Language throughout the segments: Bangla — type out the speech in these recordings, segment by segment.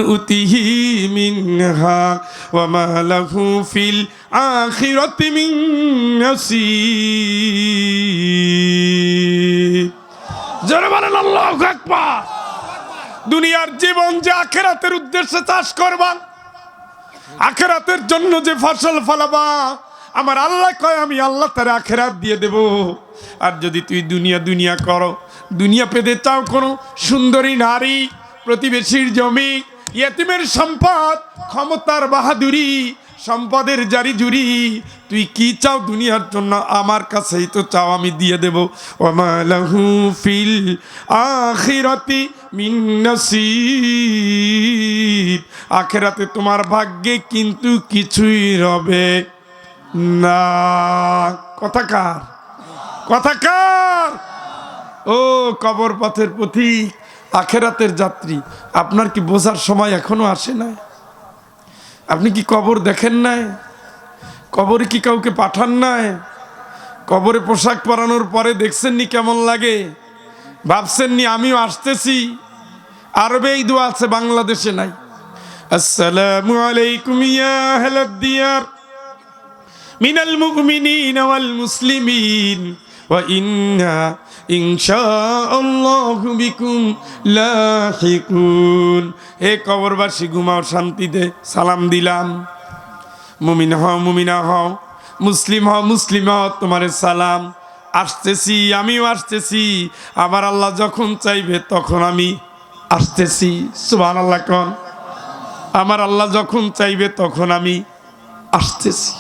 নু'তিহি মিনহা ওয়া মা লাহু ফিল আখিরাতি মিন নাসীব। জোরে বলেন আল্লাহু আকবার। দুনিয়ার জীবন যে আখিরাতের উদ্দেশ্যে চাষ করবা, আখিরাতের জন্য যে ফসল ফলাবা, আমার আল্লাহ কয় আমি আল্লাহ তার আখিরাত দিয়ে দেব। আর যদি তুই দুনিয়া দুনিয়া করো, দুনিয়া পেতে চাও কোনো সুন্দরী নারী, প্রতিবেশীর জমি, ইয়েতিমের সম্পদ, ক্ষমতার বাহাদুরি, সম্পদের জারি জুরি, তুই কি চাও দুনিয়ার জন্য আমার কাছেই তো চাও, আমি দিয়ে দেব। ওয়া মা লাহু ফিল আখিরাতি মিন নাসীব। আখিরাতে তোমার ভাগ্যে কিন্তু কিছুই রবে না। কথাকার কথাকার। ও কবর পথের পথিক, আখিরাতের যাত্রী, আপনার কি বোঝার সময় এখনো আসে নাই? আপনি কি কবর দেখেন নাই? কবরে কি কাউকে পাঠান নাই? কবরে পোশাক পরানোর পরে দেখছেন নি কেমন লাগে? ভাবছেন নি আমিও আসতেছি? আরবে এই দোয়া আছে, বাংলাদেশে নাই। আসসালামু আলাইকুম ইয়া আহলাদ দিয়ার মিনাল মুমিনিনা ওয়াল মুসলিমিন ওয়া ইন্না ইনশাআল্লাহু বিকুম লাহিকুন। হে কবরবাসী, ঘুমাও শান্তিতে। সালাম দিলাম। মুমিন হও, মুমিনা হও, মুসলিম হও, মুসলিম হও, তোমারে সালাম। আসতেছি, আমিও আসতেছি। আমার আল্লাহ যখন চাইবে তখন আমি আসতেছি। সুবহানাল্লাহ কোন। আমার আল্লাহ যখন চাইবে তখন আমি আসতেছি।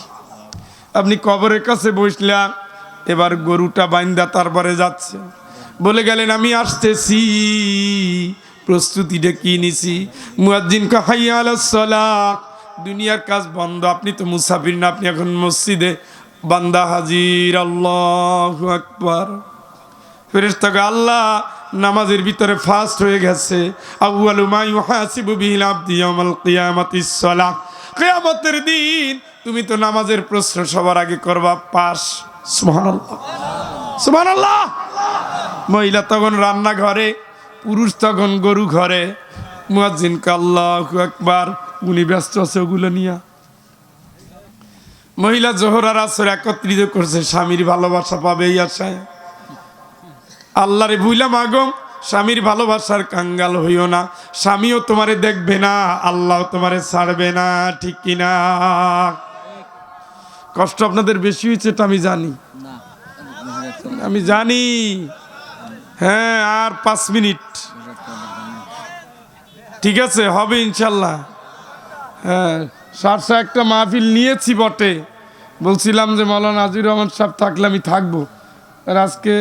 আপনি কবরের কাছে বসলেন, এবার গরুটা বাইন্দা তারপরে যাচ্ছে, বলে গেলেন আমি আসতেছি, প্রস্তুতিটা কি নিছি? মুয়াজ্জিন কা হাইয়া আলাস সালাহ। দুনিয়ার কাজ বন্ধ, আপনি তো মুসাফির না, আপনি এখন মসজিদে। বান্দা হাজির, আল্লাহু আকবার। ফেরেশতা কে আল্লাহ নামাজের ভিতরে ফাস্ট হয়ে গেছে। আউয়ালু মা ইউহাসিবু বিহিল আবদি ইয়াউমাল কিয়ামাতিস সালাহ। কিয়ামতের দিন তুমি তো নামাজের প্রশ্ন সবার আগে করবা, পাস। সুবহানাল্লাহ, সুবহানাল্লাহ। মহিলা তখন রান্নাঘরে, পুরুষ তখন গরু ঘরে। মুয়াজ্জিন কা আল্লাহু আকবার। উনি ব্যস্ত আছে ওগুলো নিয়া। মহিলা জোহর আর আসর একত্রিত করছে, স্বামীর ভালোবাসা পাবে এই আশায়। আল্লাহরে ভুইলা মাগো, স্বামীর ভালোবাসার কাঙ্গাল হইও না। স্বামীও তোমারে দেখবে না, আল্লাহ তোমারে ছাড়বে না, ঠিক কিনা? কষ্ট আপনাদের বেশি হয়েছে এটা আমি জানি, আমি জানি। হ্যাঁ, আর 5 মিনিট, ঠিক আছে, হবে ইনশাল্লাহ। হ্যাঁ, সারসা একটা মাহফিল নিয়েছি বটে, বলছিলাম যে মাওলানা আজির রহমান সাহেব থাকলে আমি থাকবো। আর আজকে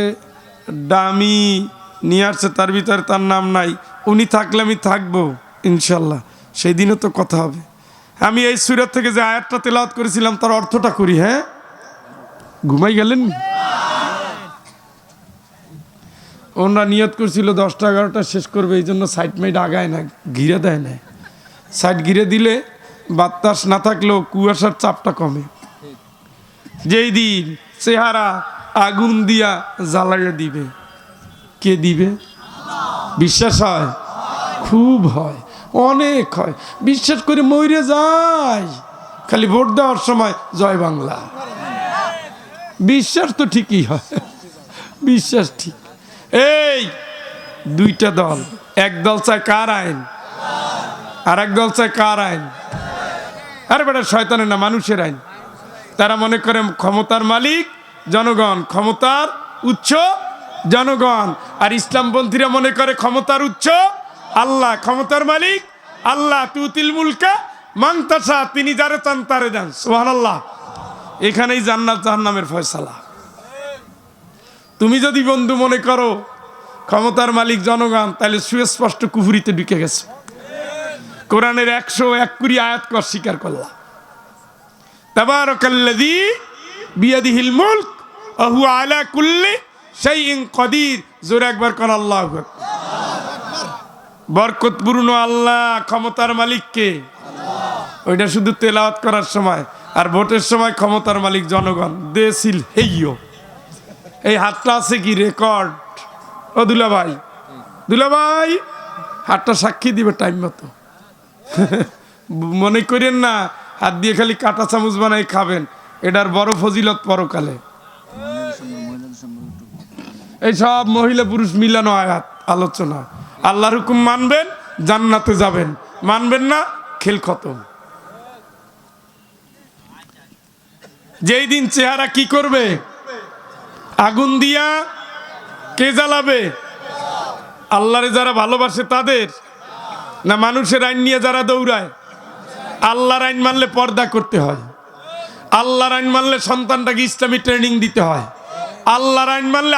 দামি নিয়ে আসছে, তার ভিতরে তার নাম নাই। উনি থাকলে আমি থাকবো ইনশাল্লাহ, সেই দিনও তো কথা হবে। আমি এই সূরা থেকে যে আয়াতটা তেলাওয়াত করেছিলাম তার অর্থটা করি। হ্যাঁ, ঘুমাই গেলেন? ওনারা নিয়ত করছিল 10টা 11টা শেষ করবে, এই জন্য সাইড মাইড আগায় না, ঘিরে দেয় না। সাইড ঘিরে দিলে বাতাস না থাকলেও কুয়াশার চাপটা কমে। যেই দিন চেহারা আগুন দিয়া জ্বালাইয়া দিবে, কে দিবে? বিশ্বাস হয়? খুব হয়, অনেক হয়। বিশ্বাস করে মইরে যায়, খালি ভোট দেওয়ার সময় জয় বাংলা। বিশ্বাস তো ঠিকই হয়, বিশ্বাস ঠিক। এই দুইটা দল, এক দল চায় কার আইন, আর এক দল চায় কার আইন? আরে বেটা, শয়তানের না, মানুষের আইন। তারা মনে করে ক্ষমতার মালিক জনগণ, ক্ষমতার উৎস জনগণ। আর ইসলামপন্থীরা মনে করে ক্ষমতার উৎস আল্লাহ, ক্ষমতার মালিক আল্লাহ। তুতিল মুলকা মান তাশা, তিনি যারে চান তারে দেন। সুবহানাল্লাহ। এখানেই জান্নাত জাহান্নামের ফয়সালা। তুমি যদি বন্ধু মনে করো ক্ষমতার মালিক জনগণ, তাহলে সুস্পষ্ট কুফরিতে ঢুকে গেছে। কোরআনের 101 আয়াত স্বীকার করলা। তাবারাকাল্লাযী বিয়াদিহিল মুলক ওয়া হুয়া আলা কুল্লি শাইইন কাদির। জোরে একবার কোন আল্লাহু আকবার। বরকতপূর্ণ আল্লাহ, ক্ষমতার মালিক কে? ওইটা শুধু তেলাওয়াত করার সময়, আর ভোটের সময় ক্ষমতার মালিক জনগণ। দেশিল হেইয়ো, এই হাতটা আছে কি রেকর্ড? ও দুলাভাই, দুলাভাই হাতটা সাক্ষী দিবে টাইম মতো। মনে করেন না হাত দিয়ে খালি কাঁটা চামচ বানাই খাবেন, এটার বড় ফজিলত পরকালে। এই সব মহিলা পুরুষ মিলানো আয়াত আলোচনা। আল্লাহর হুকুম মানবেন, জান্নাতে যাবেন, মানবেন না, খেল খতম। যেই দিন চেহারা কি করবে, আগুন দিয়া কে জ্বালাবে? আল্লাহরে যারা ভালোবাসে তাদের, না মানুষের আইন নিয়ে যারা দৌড়ায়? আল্লাহর আইন মানলে পর্দা করতে হয়, আল্লাহর আইন মানলে সন্তানটাকে ইসলামী ট্রেনিং দিতে হয়, আল্লাহর আইন মানলে